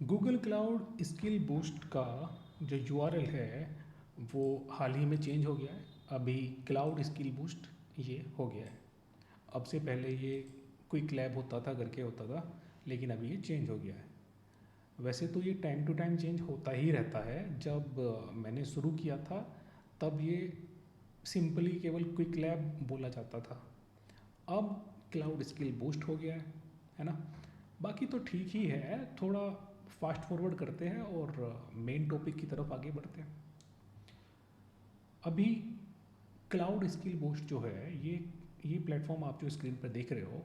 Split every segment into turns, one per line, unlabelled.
Google cloud skill boost का जो URL है वो हाल ही में चेंज हो गया है। अभी क्लाउड स्किल बूस्ट ये हो गया है। अब से पहले ये क्विक लैब होता था, करके होता था, लेकिन अभी ये चेंज हो गया है। वैसे तो ये टाइम टू टाइम चेंज होता ही रहता है। जब मैंने शुरू किया था तब ये सिंपली केवल क्विक लैब बोला जाता था। अब क्लाउड स्किल बूस्ट हो गया है ना। बाकी तो ठीक ही है, थोड़ा फास्ट फॉरवर्ड करते हैं और मेन टॉपिक की तरफ आगे बढ़ते हैं। अभी क्लाउड स्किल बूस्ट जो है ये प्लेटफॉर्म आप जो स्क्रीन पर देख रहे हो,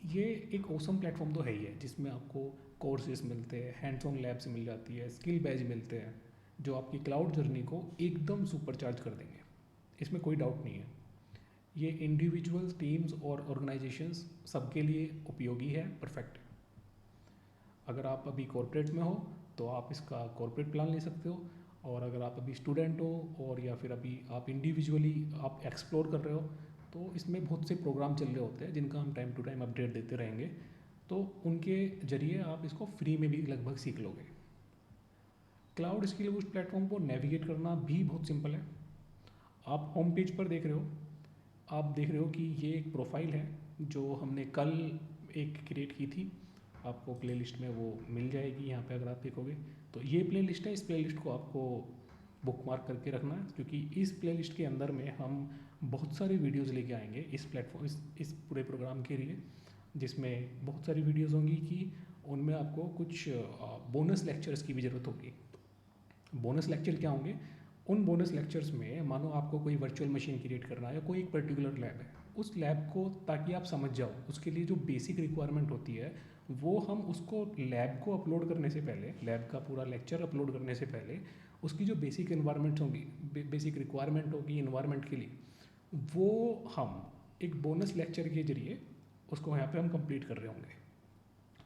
ये एक ऑसम प्लेटफॉर्म तो है ही है, जिसमें आपको कोर्सेज मिलते हैं, हैंड्स ऑन लैब्स मिल जाती है, स्किल बैज मिलते हैं जो आपकी क्लाउड जर्नी को एकदम सुपरचार्ज कर देंगे। इसमें कोई डाउट नहीं है। ये इंडिविजुअल्स, टीम्स और ऑर्गेनाइजेशंस सबके लिए उपयोगी है, परफेक्ट है। अगर आप अभी कॉर्पोरेट में हो तो आप इसका कॉर्पोरेट प्लान ले सकते हो, और अगर आप अभी स्टूडेंट हो और या फिर अभी आप इंडिविजुअली आप एक्सप्लोर कर रहे हो तो इसमें बहुत से प्रोग्राम चल रहे होते हैं जिनका हम टाइम टू टाइम अपडेट देते रहेंगे, तो उनके जरिए आप इसको फ्री में भी लगभग सीख लोगे। क्लाउड स्किल बूस्ट प्लेटफॉर्म को नेविगेट करना भी बहुत सिंपल है। आप होम पेज पर देख रहे हो, आप देख रहे हो कि ये एक प्रोफाइल है जो हमने कल एक क्रिएट की थी। आपको प्लेलिस्ट में वो मिल जाएगी यहाँ पे अगर आप देखोगे तो ये प्लेलिस्ट है। इस प्लेलिस्ट को आपको बुकमार्क करके रखना है, क्योंकि इस प्लेलिस्ट के अंदर में हम बहुत सारी वीडियोस लेके आएंगे इस प्लेटफॉर्म इस पूरे प्रोग्राम के लिए, जिसमें बहुत सारी वीडियोस होंगी कि उनमें आपको कुछ बोनस लेक्चर्स की भी ज़रूरत होगी। बोनस लेक्चर क्या होंगे? उन बोनस लेक्चर्स में मानो आपको कोई वर्चुअल मशीन क्रिएट करना है या कोई एक पर्टिकुलर लैब है, उस लैब को ताकि आप समझ जाओ, उसके लिए जो बेसिक रिक्वायरमेंट होती है वो हम उसको लैब को अपलोड करने से पहले, लैब का पूरा लेक्चर अपलोड करने से पहले उसकी जो बेसिक इन्वायरमेंट होंगी, बेसिक रिक्वायरमेंट होगी इन्वायरमेंट के लिए, वो हम एक बोनस लेक्चर के जरिए उसको यहाँ पे हम कंप्लीट कर रहे होंगे।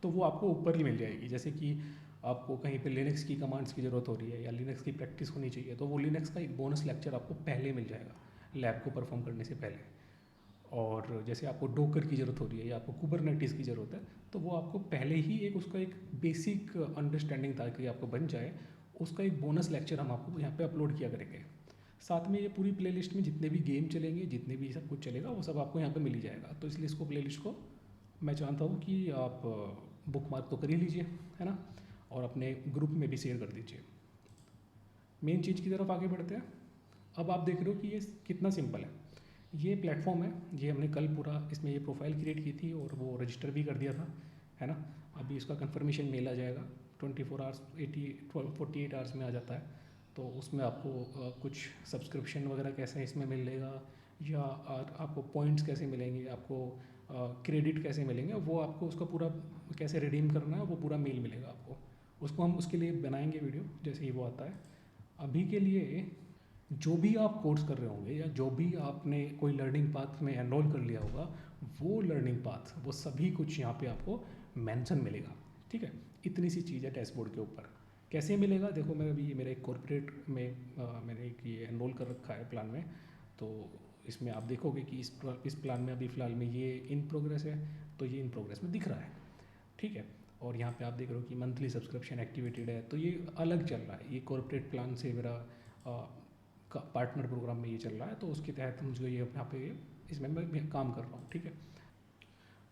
तो वो आपको ऊपर ही मिल जाएगी। जैसे कि आपको कहीं पे लिनक्स की कमांड्स की ज़रूरत हो रही है या लिनक्स की प्रैक्टिस होनी चाहिए, तो वो लिनक्स का एक बोनस लेक्चर आपको पहले मिल जाएगा लैब को परफॉर्म करने से पहले। और जैसे आपको डोकर की ज़रूरत हो रही है या आपको कुबरनेटिस की ज़रूरत है, तो वो आपको पहले ही एक उसका एक बेसिक अंडरस्टैंडिंग ताकि आपको बन जाए, उसका एक बोनस लेक्चर हम आपको यहाँ पे अपलोड किया करेंगे। साथ में ये पूरी प्लेलिस्ट में जितने भी गेम चलेंगे, जितने भी सब कुछ चलेगा, वो सब आपको यहाँ पे मिल ही जाएगा। तो इसलिए इसको प्लेलिस्ट को मैं चाहता हूँ कि आप बुकमार्क तो कर ही लीजिए, है ना, और अपने ग्रुप में भी शेयर कर दीजिए। मेन चीज़ की तरफ आगे बढ़ते हैं। अब आप देख रहे हो कि ये कितना सिंपल है। ये प्लेटफॉर्म है, ये हमने कल पूरा इसमें ये प्रोफाइल क्रिएट की थी और वो रजिस्टर भी कर दिया था, है ना। अभी इसका कंफर्मेशन मेल आ जाएगा 24 आवर्स 48 आवर्स में आ जाता है। तो उसमें आपको कुछ सब्सक्रिप्शन वगैरह कैसे इसमें मिलेगा, या आपको पॉइंट्स कैसे मिलेंगे, आपको क्रेडिट कैसे मिलेंगे, वो आपको उसका पूरा कैसे रिडीम करना है वो पूरा मेल मिलेगा आपको। उसको हम उसके लिए बनाएंगे वीडियो जैसे ही वो आता है। अभी के लिए जो भी आप कोर्स कर रहे होंगे या जो भी आपने कोई लर्निंग पाथ में एनरोल कर लिया होगा, वो लर्निंग पाथ वो सभी कुछ यहाँ पे आपको मेंशन मिलेगा। ठीक है, इतनी सी चीज़ है डैशबोर्ड के ऊपर। कैसे मिलेगा? देखो, मैं अभी मेरे एक कॉर्पोरेट में मैंने एक ये एनरोल कर रखा है प्लान में, तो इसमें आप देखोगे कि इस प्लान में अभी फ़िलहाल में ये इन प्रोग्रेस है, तो ये इन प्रोग्रेस में दिख रहा है। ठीक है, और यहाँ पे आप देख रहे हो कि मंथली सब्सक्रिप्शन एक्टिवेटेड है, तो ये अलग चल रहा है। ये कॉर्पोरेट प्लान से मेरा पार्टनर प्रोग्राम में ये चल रहा है, तो उसके तहत मुझे ये यहाँ पे इसमें मैं काम कर रहा हूँ। ठीक है,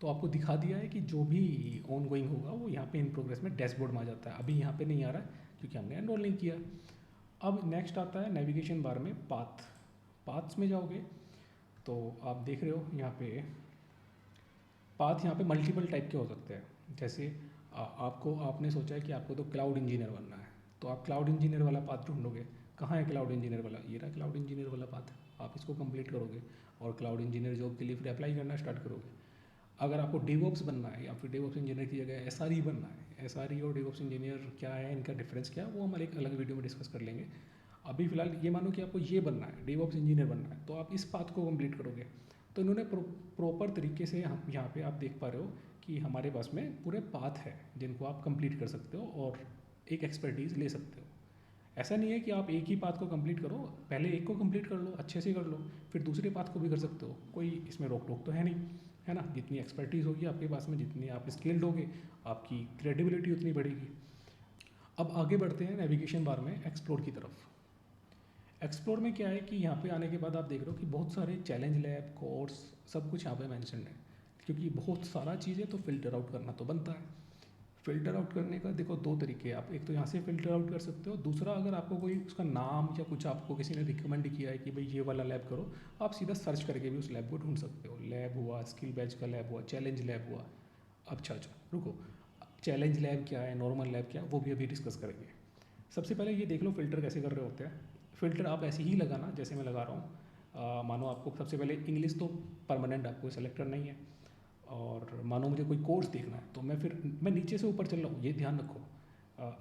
तो आपको दिखा दिया है कि जो भी ऑन गोइंग होगा वो यहाँ पे इन प्रोग्रेस में डैशबोर्ड में आ जाता है। अभी यहाँ पे नहीं आ रहा है क्योंकि हमने एनरोल नहीं किया। अब नेक्स्ट आता है नेविगेशन बार में पाथ्स में जाओगे तो आप देख रहे हो यहाँ पे पाथ यहाँ पे मल्टीपल टाइप के हो सकते हैं। जैसे आपने सोचा है कि आपको तो क्लाउड इंजीनियर बनना है, तो आप क्लाउड इंजीनियर वाला पाथ ढूंढोगे। कहाँ है क्लाउड इंजीनियर वाला? ये रहा क्लाउड इंजीनियर वाला पाथ। आप इसको कंप्लीट करोगे और क्लाउड इंजीनियर जॉब के लिए फिर अप्लाई करना स्टार्ट करोगे। अगर आपको डेवऑप्स बनना है या फिर डेवऑप्स इंजीनियर की जगह एसआरई बनना है, एसआरई और डेवऑप्स इंजीनियर क्या है, इनका डिफरेंस क्या है, वो हम एक अलग वीडियो में डिस्कस कर लेंगे। अभी फिलहाल ये मानो कि आपको ये बनना है, डेवऑप्स इंजीनियर बनना है, तो आप इस पाथ को कंप्लीट करोगे। तो इन्होंने प्रॉपर तरीके से हम यहाँ पे आप देख पा रहे हो कि हमारे पास में पूरे पाथ है जिनको आप कंप्लीट कर सकते हो और एक एक्सपर्टीज़ ले सकते हो। ऐसा नहीं है कि आप एक ही पाथ को कंप्लीट करो, पहले एक को कंप्लीट कर लो, अच्छे से कर लो, फिर दूसरे पाथ को भी कर सकते हो, कोई इसमें रोक टोक तो है नहीं, है ना। जितनी एक्सपर्टीज़ होगी आपके पास में, जितनी आप स्किल्ड होगे, आपकी क्रेडिबिलिटी उतनी बढ़ेगी। अब आगे बढ़ते हैं नेविगेशन बार में एक्सप्लोर की तरफ। एक्सप्लोर में क्या है कि यहाँ पे आने के बाद आप देख रहे हो कि बहुत सारे चैलेंज लैब कोर्स सब कुछ यहाँ पे मेंशन है, क्योंकि बहुत सारा चीज़ है तो फिल्टर आउट करना तो बनता है। फ़िल्टर आउट करने का देखो दो तरीके हैं, आप एक तो यहाँ से फ़िल्टर आउट कर सकते हो, दूसरा अगर आपको कोई उसका नाम या कुछ आपको किसी ने रिकमेंड किया है कि भाई ये वाला लैब करो, आप सीधा सर्च करके भी उस लैब को ढूंढ सकते हो। लैब हुआ, स्किल बैच का लैब हुआ, चैलेंज लैब हुआ। अच्छा रुको, चैलेंज लैब क्या है, नॉर्मल लैब क्या है, वो भी अभी डिस्कस करेंगे। सबसे पहले ये देख लो फ़िल्टर कैसे कर रहे होते हैं। फ़िल्टर आप ऐसे ही लगाना जैसे मैं लगा रहा हूँ। मानो आपको सबसे पहले इंग्लिश तो परमानेंट आपको सेलेक्ट करना ही है, और मानो मुझे कोई कोर्स देखना है तो मैं नीचे से ऊपर चल रहा हूँ, ये ध्यान रखो।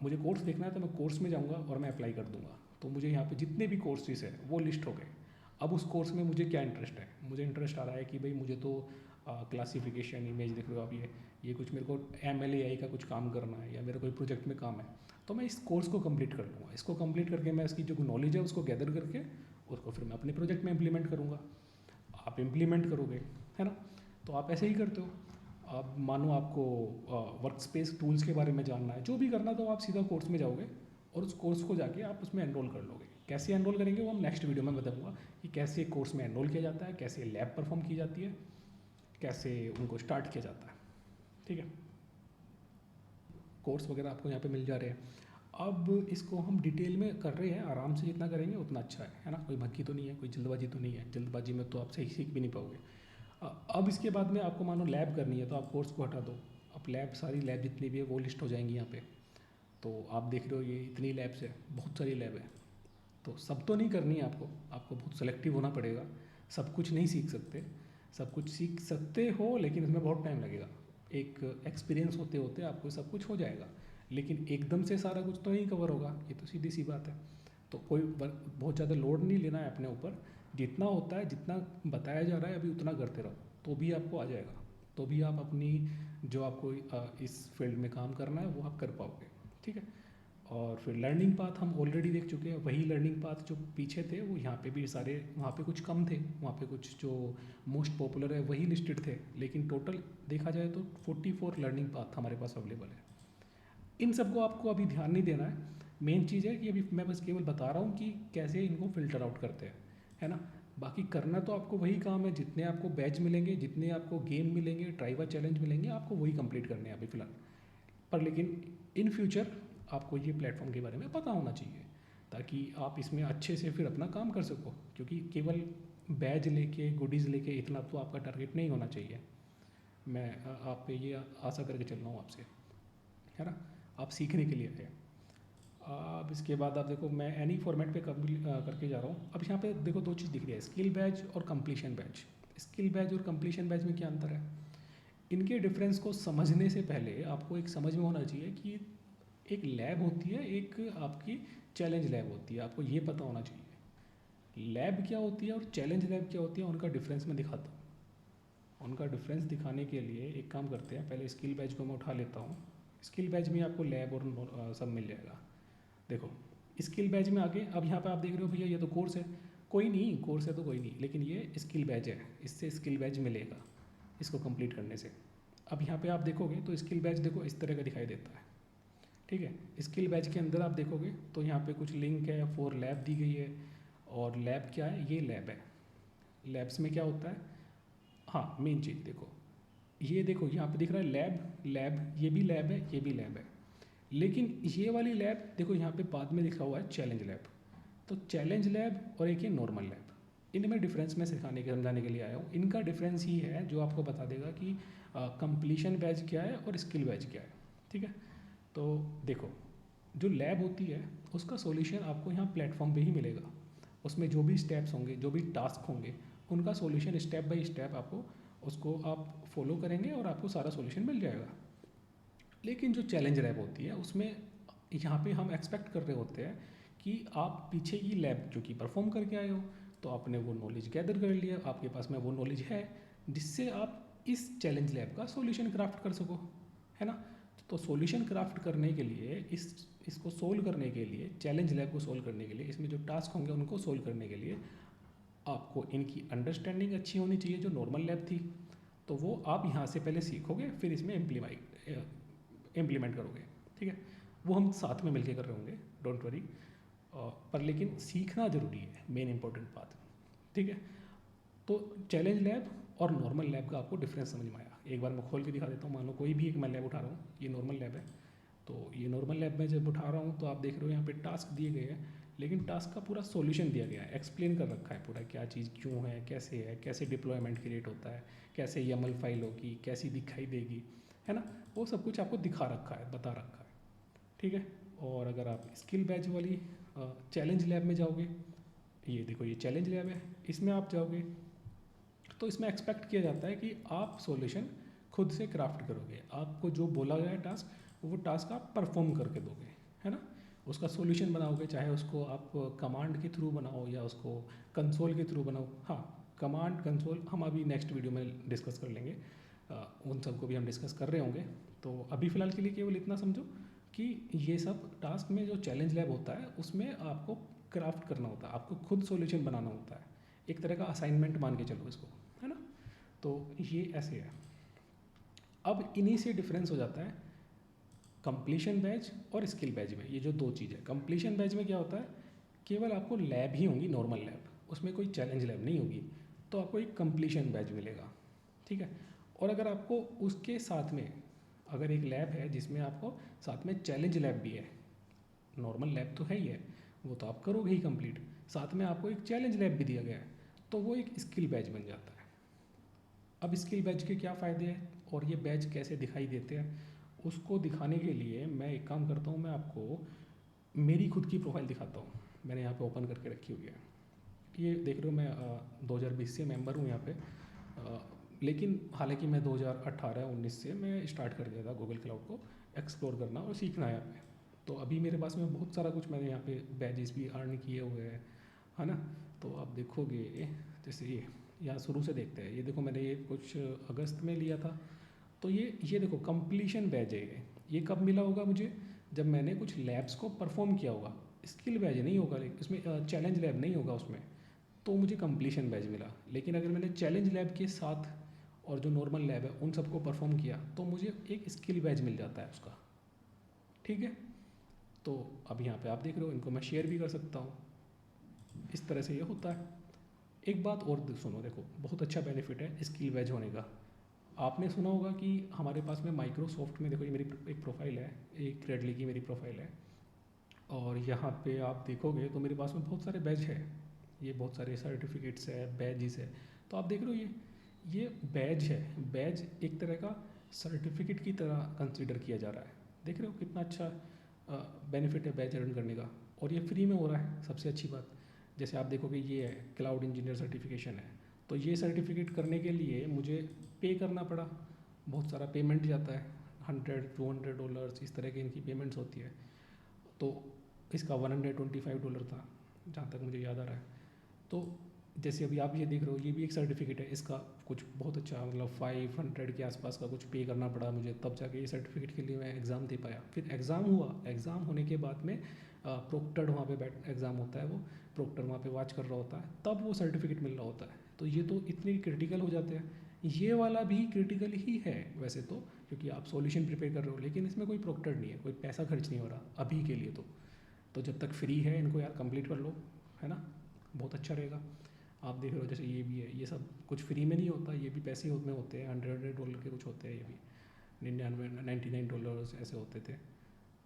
मुझे कोर्स देखना है तो मैं कोर्स में जाऊँगा और मैं अप्लाई कर दूँगा, तो मुझे यहाँ पे जितने भी कोर्सेज है वो लिस्ट हो गए। अब उस कोर्स में मुझे क्या इंटरेस्ट है, मुझे इंटरेस्ट आ रहा है कि भाई मुझे तो क्लासिफिकेशन इमेज देख रहे हो आप, ये कुछ मेरे को ML AI का कुछ काम करना है या मेरा कोई प्रोजेक्ट में काम है, तो मैं इस कोर्स को कंप्लीट कर लूँगा। इसको कंप्लीट करके मैं इसकी जो नॉलेज है उसको गैदर करके उसको फिर मैं अपने प्रोजेक्ट में इम्प्लीमेंट करूँगा। आप इम्प्लीमेंट करोगे, है ना, तो आप ऐसे ही करते हो। अब मानो आपको वर्क स्पेस टूल्स के बारे में जानना है, जो भी करना, तो आप सीधा कोर्स में जाओगे और उस कोर्स को जाके आप उसमें एनरोल कर लोगे। कैसे एनरोल करेंगे वो हम नेक्स्ट वीडियो में बताऊंगा कि कैसे कोर्स में एनरोल किया जाता है, कैसे लैब परफॉर्म की जाती है, कैसे उनको स्टार्ट किया जाता है। ठीक है, कोर्स वगैरह आपको यहाँ पे मिल जा रहे हैं। अब इसको हम डिटेल में कर रहे हैं, आराम से जितना करेंगे उतना अच्छा है ना। कोई भक्की तो नहीं है, कोई जल्दबाजी तो नहीं है, जल्दबाजी में तो आप सही सीख भी नहीं पाओगे। अब इसके बाद में आपको मानो लैब करनी है तो आप कोर्स को हटा दो। अब लैब, सारी लैब जितनी भी है वो लिस्ट हो जाएंगी यहाँ पे। तो आप देख रहे हो ये इतनी लैब्स है, बहुत सारी लैब है, तो सब तो नहीं करनी है आपको बहुत सेलेक्टिव होना पड़ेगा। सब कुछ नहीं सीख सकते, सब कुछ सीख सकते हो लेकिन इसमें बहुत टाइम लगेगा। एक एक्सपीरियंस होते होते आपको सब कुछ हो जाएगा, लेकिन एकदम से सारा कुछ तो नहीं कवर होगा, ये तो सीधी सी बात है। तो कोई बहुत ज़्यादा लोड नहीं लेना है अपने ऊपर, जितना होता है, जितना बताया जा रहा है अभी उतना करते रहो, तो भी आपको आ जाएगा। तो भी आप अपनी जो आपको इस फील्ड में काम करना है वो आप कर पाओगे। ठीक है, और फिर लर्निंग पाथ हम ऑलरेडी देख चुके हैं। वही लर्निंग पाथ जो पीछे थे वो यहाँ पे भी सारे, वहाँ पे कुछ कम थे, वहाँ पे कुछ जो मोस्ट पॉपुलर है वही लिस्टेड थे, लेकिन टोटल देखा जाए तो 44 लर्निंग पाथ हमारे पास अवेलेबल है। इन सबको आपको अभी ध्यान नहीं देना है। मेन चीज़ है कि अभी मैं बस केवल बता रहा हूँ कि कैसे इनको फ़िल्टर आउट करते हैं, है ना। बाकी करना तो आपको वही काम है, जितने आपको बैच मिलेंगे, जितने आपको गेम मिलेंगे, ट्राइवा चैलेंज मिलेंगे, आपको वही कंप्लीट करने हैं अभी फ़िलहाल। पर लेकिन इन फ्यूचर आपको ये प्लेटफॉर्म के बारे में पता होना चाहिए, ताकि आप इसमें अच्छे से फिर अपना काम कर सको। क्योंकि केवल बैज लेके, गुडीज़ लेके इतना तो आपका टारगेट नहीं होना चाहिए। मैं आप पे ये आशा करके चल रहा हूँ आपसे, है ना। आप सीखने के लिए है। अब इसके बाद आप देखो, मैं एनी फॉर्मेट पे करके जा रहा हूँ। अब यहाँ पे देखो दो चीज़ दिख रही है, स्किल बैच और कंप्लीशन बैच। स्किल बैच और कंप्लीशन बैच में क्या अंतर है, इनके डिफरेंस को समझने से पहले आपको एक समझ में होना चाहिए कि एक लैब होती है, एक आपकी चैलेंज लैब होती है। आपको ये पता होना चाहिए लैब क्या होती है और चैलेंज लैब क्या होती है, उनका डिफरेंस मैं दिखाता हूँ। उनका डिफरेंस दिखाने के लिए एक काम करते हैं, पहले स्किल बैच को मैं उठा लेता हूँ। स्किल बैच में आपको लैब और सब मिल जाएगा। देखो स्किल बैच में आगे, अब यहाँ पे आप देख रहे हो भैया ये तो कोर्स है, कोई नहीं, कोर्स है तो कोई नहीं, लेकिन ये स्किल बैच है, इससे स्किल बैच मिलेगा इसको कंप्लीट करने से। अब यहाँ पे आप देखोगे तो स्किल बैच देखो इस तरह का दिखाई देता है। ठीक है, स्किल बैच के अंदर आप देखोगे तो यहाँ पे कुछ लिंक है, 4 लैब दी गई है। और लैब क्या है, ये लैब है। लैब्स में क्या होता है, हाँ मेन चीज़ देखो, ये देखो यहाँ पे दिख रहा है लैब, लैब, ये भी लैब है, ये भी लैब है। लेकिन ये वाली लैब देखो यहाँ पे बाद में लिखा हुआ है चैलेंज लैब। तो चैलेंज लैब और एक ये नॉर्मल लैब, इनमें डिफरेंस मैं सिखाने के, समझाने के लिए आया हूँ। इनका डिफरेंस ही है जो आपको बता देगा कि कंप्लीशन बैच क्या है और स्किल बैच क्या है। ठीक है, तो देखो जो लैब होती है उसका सॉल्यूशन आपको यहाँ प्लेटफॉर्म पे ही मिलेगा। उसमें जो भी स्टेप्स होंगे, जो भी टास्क होंगे, उनका सॉल्यूशन स्टेप बाय स्टेप आपको, उसको आप फॉलो करेंगे और आपको सारा सॉल्यूशन मिल जाएगा। लेकिन जो चैलेंज लैब होती है उसमें यहाँ पे हम एक्सपेक्ट कर रहे होते हैं कि आप पीछे की लैब जो कि परफॉर्म करके आए हो, तो आपने वो नॉलेज गैदर कर लिया, आपके पास में वो नॉलेज है जिससे आप इस चैलेंज लैब का सॉल्यूशन क्राफ्ट कर सको, है ना। तो सॉल्यूशन क्राफ्ट करने के लिए, इसको सोल्व करने के लिए, चैलेंज लैब को सोल्व करने के लिए, इसमें जो टास्क होंगे उनको सोल्व करने के लिए आपको इनकी अंडरस्टैंडिंग अच्छी होनी चाहिए। जो नॉर्मल लैब थी तो वो आप यहाँ से पहले सीखोगे, फिर इसमें इम्प्लीमेंट करोगे। ठीक है, वो हम साथ में मिलके कर रहे होंगे, डोंट वरी। पर लेकिन सीखना ज़रूरी है, मेन इंपॉर्टेंट बात, ठीक है। तो चैलेंज लैब और नॉर्मल लैब का आपको डिफरेंस समझ में आया। एक बार मैं खोल के दिखा देता हूँ। मान लो कोई भी एक मैं लैब उठा रहा हूँ, ये नॉर्मल लैब है। तो ये नॉर्मल लैब में जब उठा रहा हूँ तो आप देख रहे हो यहाँ पे टास्क दिए गए हैं, लेकिन टास्क का पूरा सॉल्यूशन दिया गया है, एक्सप्लेन कर रखा है पूरा, क्या चीज़ क्यों है, कैसे डिप्लॉयमेंट क्रिएट होता है, कैसे YAML फाइल होगी, कैसी दिखाई देगी, है ना। वो सब कुछ आपको दिखा रखा है, बता रखा है, ठीक है। और अगर आप स्किल बैच वाली चैलेंज लैब में जाओगे, ये देखो ये चैलेंज लैब है, इसमें आप जाओगे तो इसमें एक्सपेक्ट किया जाता है कि आप सॉल्यूशन खुद से क्राफ्ट करोगे। आपको जो बोला गया है टास्क, वो टास्क आप परफॉर्म करके दोगे, है ना। उसका सॉल्यूशन बनाओगे, चाहे उसको आप कमांड के थ्रू बनाओ या उसको कंसोल के थ्रू बनाओ। हाँ, कमांड कंसोल हम अभी नेक्स्ट वीडियो में डिस्कस कर लेंगे, उन सबको भी हम डिस्कस कर रहे होंगे। तो अभी फ़िलहाल के लिए केवल इतना समझो कि ये सब टास्क में जो चैलेंज लैब होता है उसमें आपको क्राफ्ट करना होता है, आपको खुद सॉल्यूशन बनाना होता है, एक तरह का असाइनमेंट मान के चलो इसको, है ना। तो ये ऐसे है। अब इन्हीं से डिफरेंस हो जाता है कंप्लीशन बैच और स्किल बैच में। ये जो दो चीज़ है, कंप्लीशन बैच में क्या होता है, केवल आपको लैब ही होंगी, नॉर्मल लैब, उसमें कोई चैलेंज लैब नहीं होगी, तो आपको एक कंप्लीशन बैच मिलेगा, ठीक है। और अगर आपको उसके साथ में अगर एक लैब है जिसमें आपको साथ में चैलेंज लैब भी है, नॉर्मल लैब तो है ही है, वो तो आप करोगे ही कंप्लीट, साथ में आपको एक चैलेंज लैब भी दिया गया है, तो वो एक स्किल बैच बन जाता है। अब स्किल बैच के क्या फ़ायदे हैं और ये बैच कैसे दिखाई देते हैं, उसको दिखाने के लिए मैं एक काम करता हूँ, मैं आपको मेरी खुद की प्रोफाइल दिखाता हूँ। मैंने यहाँ पे ओपन करके रखी हुई है, ये देख रहे हो, मैं 2020 से मेंबर हूँ यहाँ पे। लेकिन हालांकि मैं 2018-19 से मैं स्टार्ट कर दिया था गूगल क्लाउड को एक्सप्लोर करना और सीखना यहाँ पे। तो अभी मेरे पास में बहुत सारा कुछ मैंने यहाँ पे बैजेस भी अर्न किए हुए हैं, है ना। तो आप देखोगे, जैसे ये यहाँ शुरू से देखते हैं, ये देखो मैंने ये कुछ अगस्त में लिया था। तो ये देखो कंप्लीशन बैच है ये कब मिला होगा मुझे, जब मैंने कुछ लैब्स को परफॉर्म किया होगा। स्किल बैच नहीं होगा, इसमें चैलेंज लैब नहीं होगा उसमें, तो मुझे कंप्लीशन बैच मिला। लेकिन अगर मैंने चैलेंज लैब के साथ और जो नॉर्मल लैब है उन सबको परफॉर्म किया तो मुझे एक स्किल बैच मिल जाता है उसका, ठीक है। तो अब यहाँ पे आप देख रहे हो, इनको मैं शेयर भी कर सकता हूँ, इस तरह से ये होता है। एक बात और सुनो, देखो बहुत अच्छा बेनिफिट है स्किल बैच होने का। आपने सुना होगा कि हमारे पास में माइक्रोसॉफ्ट में, देखो ये मेरी एक प्रोफाइल है, एक क्रेडली की मेरी प्रोफाइल है, और यहाँ पे आप देखोगे तो मेरे पास में बहुत सारे बैच है, ये बहुत सारे सर्टिफिकेट्स है, बैजेस है। तो आप देख रहे हो ये बैज है, बैज एक तरह का सर्टिफिकेट की तरह कंसिडर किया जा रहा है। देख रहे हो कितना अच्छा बेनिफिट है बैच अर्न करने का, और ये फ्री में हो रहा है, सबसे अच्छी बात। जैसे आप देखोगे ये है क्लाउड इंजीनियर सर्टिफिकेशन है, तो ये सर्टिफिकेट करने के लिए मुझे पे करना पड़ा, बहुत सारा पेमेंट जाता है, $100-200 इस तरह की इनकी पेमेंट्स होती है। तो इसका $125 था जहाँ तक मुझे याद आ रहा है। तो जैसे अभी आप ये देख रहे हो, ये भी एक सर्टिफिकेट है, इसका कुछ बहुत अच्छा, मतलब 500 के आसपास का कुछ पे करना पड़ा मुझे, तब जाके ये सर्टिफिकेट के लिए मैं एग्ज़ाम दे पाया। फिर एग्ज़ाम हुआ, एग्ज़ाम होने के बाद में प्रोक्टर्ड वहाँ पे बैठ एग्ज़ाम होता है, वो प्रोक्टर वहाँ पे वॉच कर रहा होता है, तब वो सर्टिफिकेट मिल रहा होता है। तो ये तो इतने क्रिटिकल हो जाते हैं। ये वाला भी क्रिटिकल ही है वैसे तो, क्योंकि आप सॉल्यूशन प्रिपेयर कर रहे हो, लेकिन इसमें कोई प्रोक्टर्ड नहीं है, कोई पैसा खर्च नहीं हो रहा अभी के लिए तो जब तक फ्री है इनको यार कंप्लीट कर लो, है ना, बहुत अच्छा रहेगा। आप देख रहे हो जैसे ये भी है, ये सब कुछ फ्री में नहीं होता, ये भी पैसे में होते हैं, $100 के कुछ होते हैं, ये भी 99 $99 ऐसे होते थे।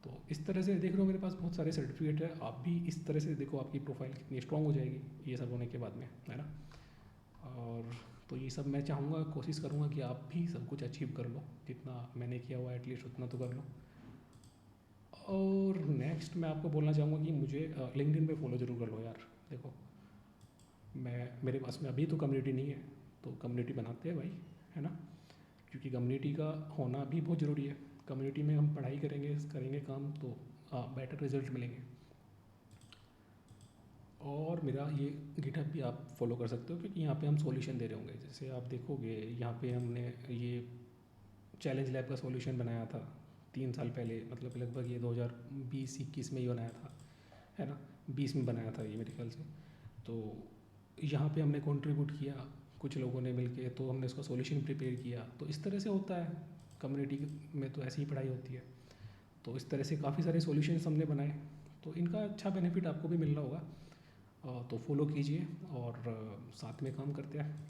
तो इस तरह से देख रहे हो मेरे पास बहुत सारे सर्टिफिकेट है। आप भी इस तरह से देखो, आपकी प्रोफाइल कितनी स्ट्रांग हो जाएगी ये सब होने के बाद में, है ना। और तो ये सब मैं चाहूँगा, कोशिश करूँगा कि आप भी सब कुछ अचीव कर लो, जितना मैंने किया हुआ एटलीस्ट उतना तो कर लो। और नेक्स्ट मैं आपको बोलना चाहूँगा कि मुझे लिंक्डइन पे फॉलो ज़रूर कर लो यार। देखो मेरे पास में अभी तो कम्युनिटी नहीं है, तो कम्युनिटी बनाते हैं भाई, है ना, क्योंकि कम्युनिटी का होना भी बहुत ज़रूरी है। कम्युनिटी में हम पढ़ाई करेंगे काम, तो बेटर रिजल्ट मिलेंगे। और मेरा ये गिटहब भी आप फॉलो कर सकते हो, क्योंकि यहाँ पे हम सॉल्यूशन दे रहे होंगे। जैसे आप देखोगे यहाँ पे हमने ये चैलेंज लैब का सॉल्यूशन बनाया था 3 साल पहले, मतलब लगभग ये 2020-21 में ही बनाया था, है ना, 20 में बनाया था ये मेरे ख्याल से। तो यहाँ पे हमने कंट्रीब्यूट किया कुछ लोगों ने मिलके, तो हमने इसका सॉल्यूशन प्रिपेयर किया। तो इस तरह से होता है कम्युनिटी में, तो ऐसी ही पढ़ाई होती है। तो इस तरह से काफ़ी सारे सॉल्यूशंस हमने बनाए, तो इनका अच्छा बेनिफिट आपको भी मिल रहा होगा। तो फॉलो कीजिए और साथ में काम करते हैं।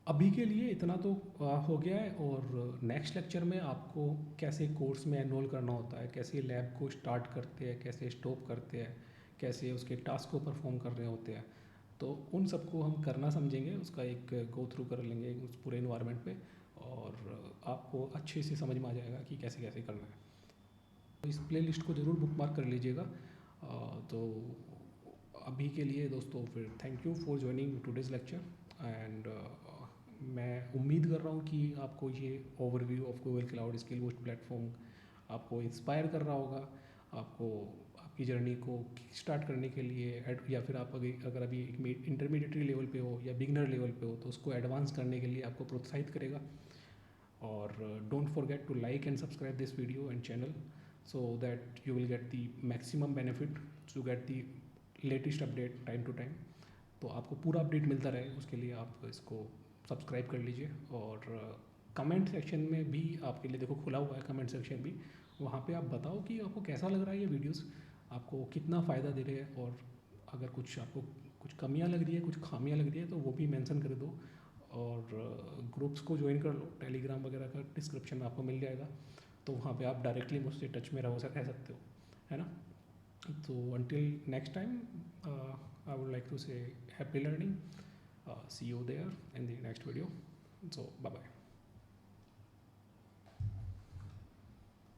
अभी के लिए इतना तो हो गया है, और नेक्स्ट लेक्चर में आपको कैसे कोर्स में एनरोल करना होता है, कैसे लैब को स्टार्ट करते हैं, कैसे स्टॉप करते हैं, कैसे उसके टास्क को परफॉर्म कर रहे होते हैं, तो उन सबको हम करना समझेंगे, उसका एक गो थ्रू कर लेंगे उस पूरे इन्वायरमेंट पे, और आपको अच्छे से समझ में आ जाएगा कि कैसे कैसे करना है। तो इस प्ले लिस्ट को ज़रूर बुक मार्क कर लीजिएगा। तो अभी के लिए दोस्तों फिर thank you for joining today's lecture, and मैं उम्मीद कर रहा हूँ कि आपको ये overview of Google cloud skill boost platform आपको इंस्पायर कर रहा होगा, आपको आपकी जर्नी को स्टार्ट करने के लिए, या फिर आप अगर अभी एक इंटरमीडिएटरी लेवल पे हो या बिगनर लेवल पे हो तो उसको एडवांस करने के लिए आपको प्रोत्साहित करेगा। और don't forget to like and subscribe this video and channel, so that you will get the maximum benefit to get the latest update time to time। तो आपको पूरा अपडेट मिलता रहे उसके लिए आप इसको सब्सक्राइब कर लीजिए। और कमेंट सेक्शन में भी आपके लिए देखो खुला हुआ है कमेंट सेक्शन भी, वहाँ पे आप बताओ कि आपको कैसा लग रहा है ये वीडियोस, आपको कितना फ़ायदा दे रहे हैं, और अगर कुछ आपको कुछ कमियाँ लग रही है, कुछ खामियाँ लग रही है, तो वो भी मेंशन कर दो। और ग्रुप्स को ज्वाइन कर लो, टेलीग्राम वगैरह का डिस्क्रिप्शन में आपको मिल जाएगा, तो वहाँ पे आप डायरेक्टली मुझसे टच में रह सकते हो, है ना। तो until next time I would like to say happy learning, see you there in the next video, so bye bye.